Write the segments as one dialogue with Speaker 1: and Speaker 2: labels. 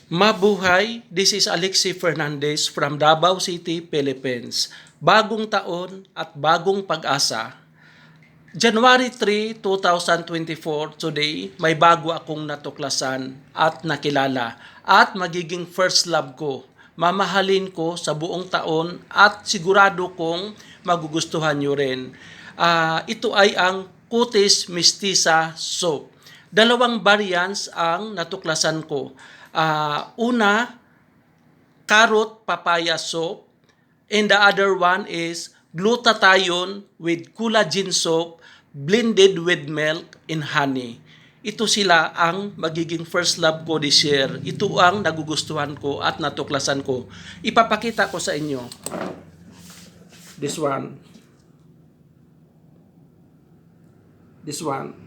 Speaker 1: Mabuhay, this is Alexi Fernandez from Davao City, Philippines. Bagong taon at bagong pag-asa. January 3, 2024, today, may bago akong natuklasan at nakilala at magiging first love ko. Mamahalin ko sa buong taon at sigurado kong magugustuhan nyo rin. Ito ay ang Cutis Mestiza Soap. Dalawang variants ang natuklasan ko. Una, carrot papaya soap, and the other one is glutathione with collagen soap blended with milk and honey. Ito sila ang magiging first love ko this year. Ito ang nagugustuhan ko at natuklasan ko. Ipapakita ko sa inyo. This one. This one.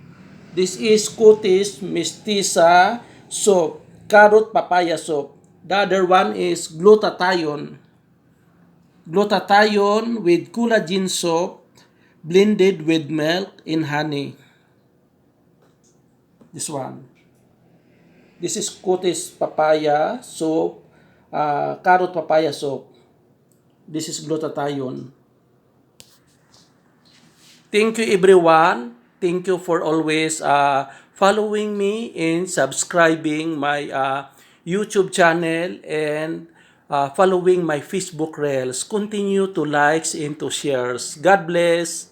Speaker 1: This is Cutis Mestiza Soap, carrot papaya soap. The other one is glutathione. Glutathione with collagen soap blended with milk and honey. This one. This is Cutis papaya soap, carrot papaya soap. This is glutathione. Thank you everyone. Thank you for always following me and subscribing my YouTube channel and following my Facebook Reels. Continue to likes and to shares. God bless.